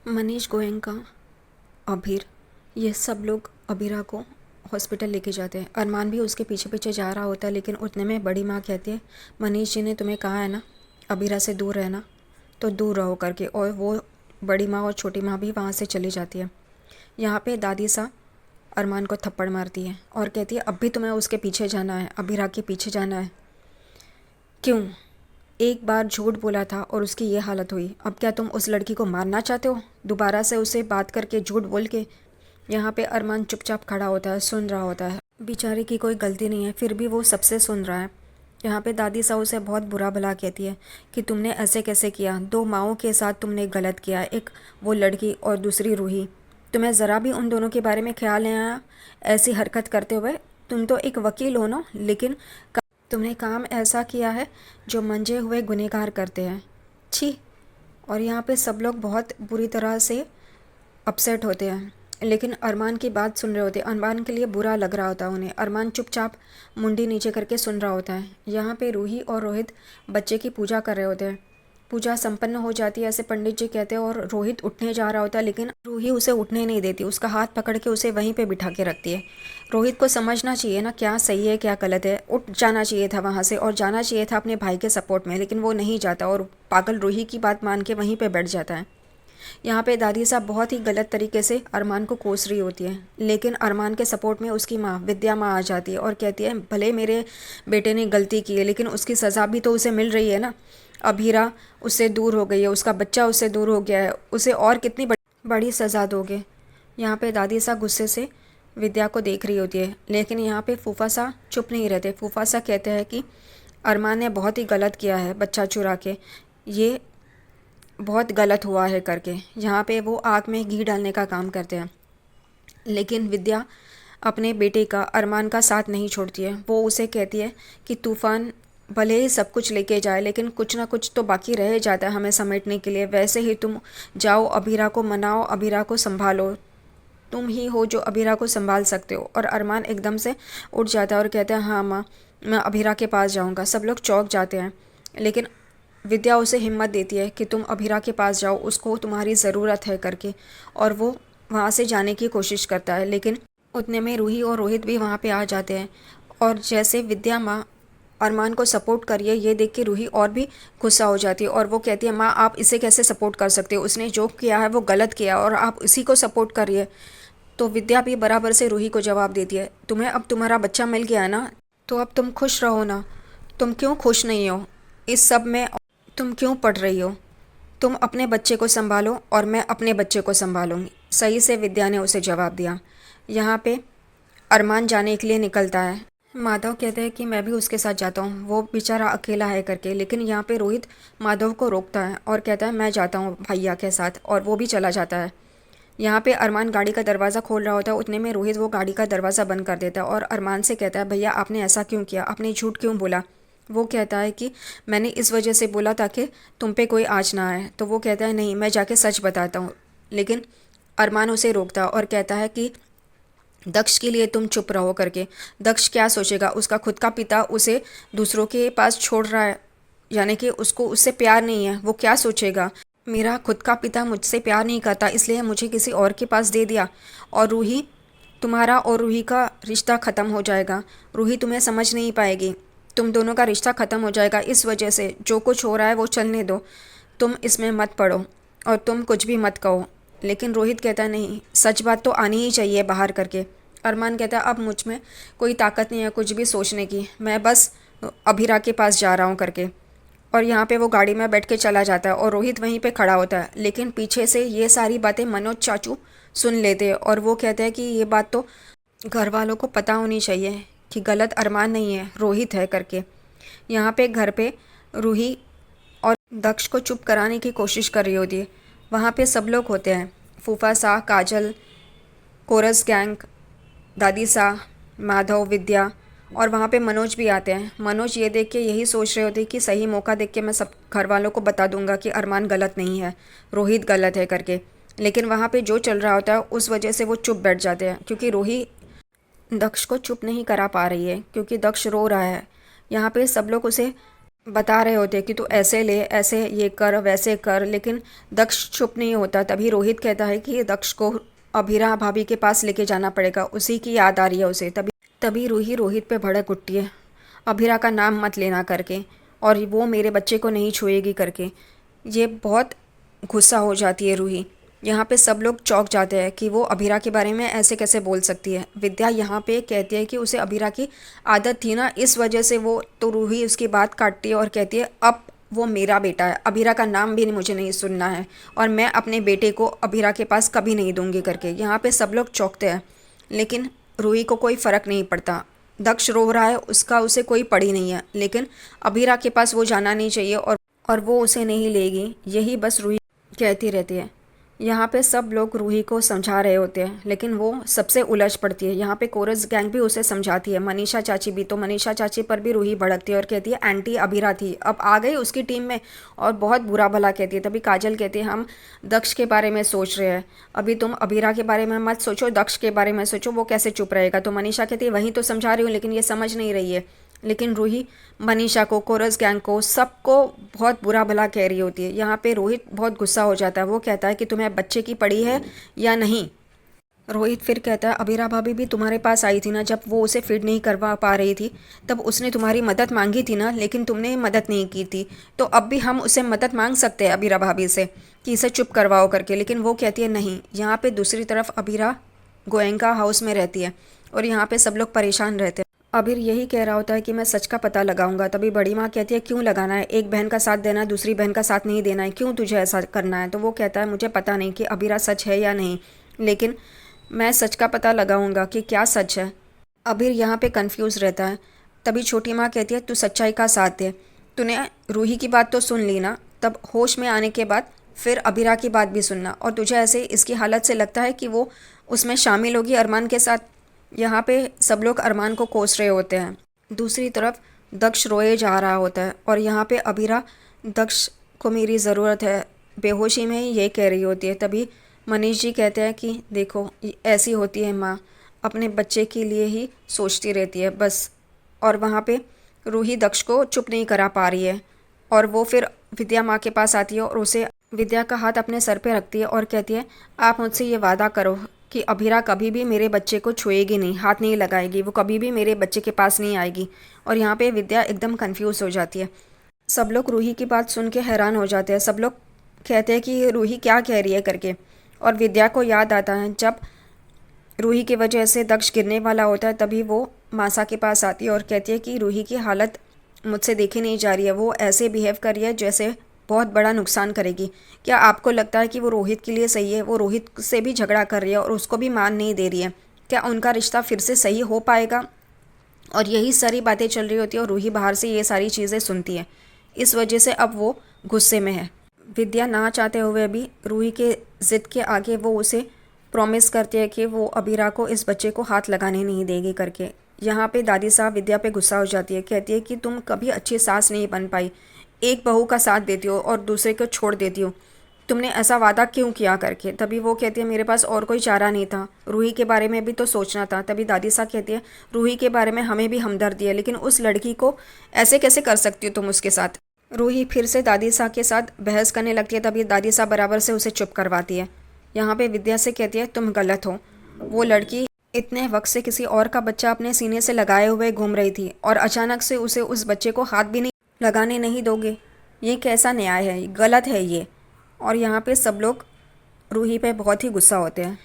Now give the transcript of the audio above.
मनीष गोयनका, अभीर, ये सब लोग अभीरा को हॉस्पिटल लेके जाते हैं। अरमान भी उसके पीछे पीछे जा रहा होता है, लेकिन उतने में बड़ी माँ कहती है, मनीष जी ने तुम्हें कहा है ना अभीरा से दूर रहना, तो दूर रहो करके। और वो बड़ी माँ और छोटी माँ भी वहाँ से चली जाती है। यहाँ पे दादी सा अरमान को थप्पड़ मारती है और कहती है, अब भी तुम्हें उसके पीछे जाना है, अभीरा के पीछे जाना है। क्यों? एक बार झूठ बोला था और उसकी ये हालत हुई। अब क्या तुम उस लड़की को मारना चाहते हो, दोबारा से उसे बात करके, झूठ बोल के? यहाँ पे अरमान चुपचाप खड़ा होता है, सुन रहा होता है। बेचारे की कोई गलती नहीं है, फिर भी वो सबसे सुन रहा है। यहाँ पे दादी साहू से बहुत बुरा भला कहती है कि तुमने ऐसे कैसे किया, दो माओं के साथ तुमने गलत किया, एक वो लड़की और दूसरी रूही। तुम्हें ज़रा भी उन दोनों के बारे में ख्याल नहीं आया ऐसी हरकत करते हुए? तुम तो एक वकील हो ना, लेकिन तुमने काम ऐसा किया है जो मंजे हुए गुनहगार करते हैं। छी। और यहाँ पे सब लोग बहुत बुरी तरह से अपसेट होते हैं, लेकिन अरमान की बात सुन रहे होते हैं। अरमान के लिए बुरा लग रहा होता है उन्हें। अरमान चुपचाप मुंडी नीचे करके सुन रहा होता है। यहाँ पे रूही और रोहित बच्चे की पूजा कर रहे होते हैं। पूजा संपन्न हो जाती है ऐसे पंडित जी कहते हैं, और रोहित उठने जा रहा होता है, लेकिन रूही उसे उठने नहीं देती। उसका हाथ पकड़ के उसे वहीं पे बिठा के रखती है। रोहित को समझना चाहिए ना क्या सही है क्या गलत है, उठ जाना चाहिए था वहाँ से और जाना चाहिए था अपने भाई के सपोर्ट में, लेकिन वो नहीं जाता और पागल रूही की बात मान के वहीं पे बैठ जाता है। यहाँ पे दादी साहब बहुत ही गलत तरीके से अरमान को कोस रही होती है, लेकिन अरमान के सपोर्ट में उसकी माँ विद्या माँ आ जाती है और कहती है, भले मेरे बेटे ने गलती की है, लेकिन उसकी सज़ा भी तो उसे मिल रही है ना। अभीरा उससे दूर हो गई है, उसका बच्चा उससे दूर हो गया है, उसे और कितनी बड़ी सज़ा दोगे? यहाँ पे दादी साहब गुस्से से विद्या को देख रही होती है, लेकिन यहाँ पे फूफा सा चुप नहीं रहते। फूफा सा कहते हैं कि अरमान ने बहुत ही गलत किया है बच्चा चुरा के, ये बहुत गलत हुआ है करके। यहाँ पे वो आग में घी डालने का काम करते हैं, लेकिन विद्या अपने बेटे का, अरमान का साथ नहीं छोड़ती है। वो उसे कहती है कि तूफ़ान भले ही सब कुछ लेके जाए, लेकिन कुछ ना कुछ तो बाकी रह जाता है हमें समेटने के लिए। वैसे ही तुम जाओ, अभीरा को मनाओ, अभीरा को संभालो, तुम ही हो जो अभीरा को संभाल सकते हो। और अरमान एकदम से उठ जाता है और कहता है, हाँ माँ, मैं अभीरा के पास जाऊँगा। सब लोग चौंक जाते हैं, लेकिन विद्या उसे हिम्मत देती है कि तुम अभीरा के पास जाओ, उसको तुम्हारी ज़रूरत है करके। और वो वहाँ से जाने की कोशिश करता है, लेकिन उतने में रूही और रोहित भी वहाँ पे आ जाते हैं। और जैसे विद्या माँ अरमान को सपोर्ट करिए ये देख के रूही और भी गुस्सा हो जाती है, और वो कहती है, माँ आप इसे कैसे सपोर्ट कर सकते हो, उसने जो किया है वो गलत किया और आप इसी को सपोर्ट करिए। तो विद्या भी बराबर से रूही को जवाब देती है, तुम्हें अब तुम्हारा बच्चा मिल गया है ना, तो अब तुम खुश रहो ना। तुम क्यों खुश नहीं हो इस सब में? तुम क्यों पढ़ रही हो? तुम अपने बच्चे को संभालो और मैं अपने बच्चे को संभालूंगी। सही से विद्या ने उसे जवाब दिया। यहाँ पे अरमान जाने के लिए निकलता है। माधव कहते हैं कि मैं भी उसके साथ जाता हूँ, वो बेचारा अकेला है करके, लेकिन यहाँ पे रोहित माधव को रोकता है और कहता है, मैं जाता हूँ भैया के साथ, और वो भी चला जाता है। यहाँ पे अरमान गाड़ी का दरवाज़ा खोल रहा होता है, उतने में रोहित वो गाड़ी का दरवाज़ा बंद कर देता है और अरमान से कहता है, भैया आपने ऐसा क्यों किया, आपने झूठ क्यों बोला? वो कहता है कि मैंने इस वजह से बोला ताकि तुम पे कोई आँच ना आए। तो वो कहता है, नहीं मैं जाके सच बताता हूँ। लेकिन अरमान उसे रोकता है और कहता है कि दक्ष के लिए तुम चुप रहो करके। दक्ष क्या सोचेगा, उसका खुद का पिता उसे दूसरों के पास छोड़ रहा है, यानी कि उसको उससे प्यार नहीं है, वो क्या सोचेगा? मेरा खुद का पिता मुझसे प्यार नहीं करता, इसलिए मुझे किसी और के पास दे दिया, और रूही, तुम्हारा और रूही का रिश्ता ख़त्म हो जाएगा। रूही तुम्हें समझ नहीं पाएगी, तुम दोनों का रिश्ता ख़त्म हो जाएगा इस वजह से। जो कुछ हो रहा है वो चलने दो, तुम इसमें मत पड़ो और तुम कुछ भी मत कहो। लेकिन रोहित कहता है, नहीं सच बात तो आनी ही चाहिए बाहर करके। अरमान कहता है, अब मुझ में कोई ताकत नहीं है कुछ भी सोचने की, मैं बस अभीरा के पास जा रहा हूँ करके। और यहाँ पे वो गाड़ी में बैठ के चला जाता है और रोहित वहीं पे खड़ा होता है, लेकिन पीछे से ये सारी बातें मनोज चाचू सुन लेते हैं और वो कहते हैं कि ये बात तो घर वालों को पता होनी चाहिए कि गलत अरमान नहीं है, रोहित है करके। यहाँ पे घर पे रूही और दक्ष को चुप कराने की कोशिश कर रही होती है। वहाँ पे सब लोग होते हैं, फूफा सा, काजल, कोरस गैंग, दादी सा, माधव, विद्या, और वहाँ पे मनोज भी आते हैं। मनोज ये देख के यही सोच रहे होते कि सही मौका देख के मैं सब घर वालों को बता दूंगा कि अरमान गलत नहीं है, रोहित गलत है करके। लेकिन वहाँ पे जो चल रहा होता है उस वजह से वो चुप बैठ जाते हैं, क्योंकि रूही दक्ष को चुप नहीं करा पा रही है, क्योंकि दक्ष रो रहा है। यहाँ पे सब लोग उसे बता रहे होते कि तू ऐसे ले, ऐसे ये कर, वैसे कर, लेकिन दक्ष चुप नहीं होता। तभी रोहित कहता है कि दक्ष को अभिरा भाभी के पास लेके जाना पड़ेगा, उसी की याद आ रही है उसे। तभी तभी रूही रोहित पे भड़क उठती है, अभिरा का नाम मत लेना करके, और वो मेरे बच्चे को नहीं छुएगी करके। ये बहुत गुस्सा हो जाती है रूही। यहाँ पे सब लोग चौंक जाते हैं कि वो अभिरा के बारे में ऐसे कैसे बोल सकती है। विद्या यहाँ पे कहती है कि उसे अभिरा की आदत थी ना, इस वजह से वो, तो रूही उसकी बात काटती है और कहती है अब वो मेरा बेटा है, अभिरा का नाम भी मुझे नहीं सुनना है, और मैं अपने बेटे को अभिरा के पास कभी नहीं दूंगी करके। यहाँ पे सब लोग चौंकते हैं, लेकिन रूही को कोई फ़र्क नहीं पड़ता। दक्ष रो रहा है, उसका उसे कोई पड़ी नहीं है, लेकिन अभिरा के पास वो जाना नहीं चाहिए, और वो उसे नहीं लेगी, यही बस रूही कहती रहती है। यहाँ पे सब लोग रूही को समझा रहे होते हैं, लेकिन वो सबसे उलझ पड़ती है। यहाँ पे कोरस गैंग भी उसे समझाती है, मनीषा चाची भी। तो मनीषा चाची पर भी रूही भड़कती है और कहती है आंटी अभिरा थी, अब आ गई उसकी टीम में, और बहुत बुरा भला कहती है। तभी काजल कहती है हम दक्ष के बारे में सोच रहे हैं, अभी तुम अभिरा के बारे में मत सोचो, दक्ष के बारे में सोचो, वो कैसे चुप रहेगा। तो मनीषा कहती है वहीं तो समझा रही हूँ, लेकिन ये समझ नहीं रही है। लेकिन रूही मनीषा को, कोरस गैंग को, सबको बहुत बुरा भला कह रही होती है। यहाँ पे रोहित बहुत गुस्सा हो जाता है, वो कहता है कि तुम्हें बच्चे की पड़ी है या नहीं। रोहित फिर कहता है अभिरा भाभी भी तुम्हारे पास आई थी ना, जब वो उसे फीड नहीं करवा पा रही थी, तब उसने तुम्हारी मदद मांगी थी ना, लेकिन तुमने मदद नहीं की थी। तो अब भी हम उससे मदद मांग सकते हैं अभिरा भाभी से कि इसे चुप करवाओ करके, लेकिन वो कहती है नहीं। यहाँ पे दूसरी तरफ अभिरा गोयनका हाउस में रहती है, और यहाँ पे सब लोग परेशान रहते हैं। अभिर यही कह रहा होता है कि मैं सच का पता लगाऊंगा। तभी बड़ी माँ कहती है क्यों लगाना है, एक बहन का साथ देना है, दूसरी बहन का साथ नहीं देना है, क्यों तुझे ऐसा करना है। तो वो कहता है मुझे पता नहीं कि अभिरा सच है या नहीं, लेकिन मैं सच का पता लगाऊंगा कि क्या सच है। अभिर यहाँ पे कंफ्यूज रहता है। तभी छोटी माँ कहती है तू सच्चाई का साथ दे, तूने रूही की बात तो सुन ली ना, तब होश में आने के बाद फिर अभिरा की बात भी सुनना, और तुझे ऐसे इसकी हालत से लगता है कि वो उसमें शामिल होगी अरमान के साथ। यहाँ पे सब लोग अरमान को कोस रहे होते हैं। दूसरी तरफ दक्ष रोए जा रहा होता है, और यहाँ पे अभिरा दक्ष को मेरी ज़रूरत है बेहोशी में ही ये कह रही होती है। तभी मनीष जी कहते हैं कि देखो ऐसी होती है माँ, अपने बच्चे के लिए ही सोचती रहती है बस। और वहाँ पे रूही दक्ष को चुप नहीं करा पा रही है, और वो फिर विद्या माँ के पास आती है और उसे विद्या का हाथ अपने सर पे रखती है और कहती है आप मुझसे ये वादा करो कि अभिरा कभी भी मेरे बच्चे को छुएगी नहीं, हाथ नहीं लगाएगी, वो कभी भी मेरे बच्चे के पास नहीं आएगी। और यहाँ पे विद्या एकदम कंफ्यूज हो जाती है। सब लोग रूही की बात सुन के हैरान हो जाते हैं। सब लोग कहते हैं कि रूही क्या कह रही है करके। और विद्या को याद आता है जब रूही की वजह से दक्ष गिरने वाला होता है, तभी वो मासा के पास आती है और कहती है कि रूही की हालत मुझसे देखी नहीं जा रही है, वो ऐसे बिहेव कर रही है जैसे बहुत बड़ा नुकसान करेगी। क्या आपको लगता है कि वो रोहित के लिए सही है? वो रोहित से भी झगड़ा कर रही है और उसको भी मान नहीं दे रही है। क्या उनका रिश्ता फिर से सही हो पाएगा? और यही सारी बातें चल रही होती है, और रूही बाहर से ये सारी चीज़ें सुनती है। इस वजह से अब वो गुस्से में है। विद्या ना चाहते हुए भी रूही के ज़िद के आगे वो उसे प्रॉमिस करती है कि वो अबीरा को इस बच्चे को हाथ लगाने नहीं देगी करके। यहाँ पे दादी साहब विद्या पे गुस्सा हो जाती है, कहती है कि तुम कभी अच्छी सास नहीं बन पाई, एक बहू का साथ देती हो और दूसरे को छोड़ देती हो, तुमने ऐसा वादा क्यों किया करके। तभी वो कहती है मेरे पास और कोई चारा नहीं था, रूही के बारे में भी तो सोचना था। तभी दादी साहब कहती है रूही के बारे में हमें भी हमदर्दी है, लेकिन उस लड़की को ऐसे कैसे कर सकती हो तुम उसके साथ। रूही फिर से दादी साहब के साथ बहस करने लगती है। तभी दादी साहब बराबर से उसे चुप करवाती है। यहाँ पे विद्या से कहती है तुम गलत हो, वो लड़की इतने वक्त से किसी और का बच्चा अपने सीने से लगाए हुए घूम रही थी, और अचानक से उसे उस बच्चे को हाथ भी नहीं लगाने नहीं दोगे, ये कैसा न्याय है, गलत है ये। और यहाँ पे सब लोग रूही पे बहुत ही गुस्सा होते हैं।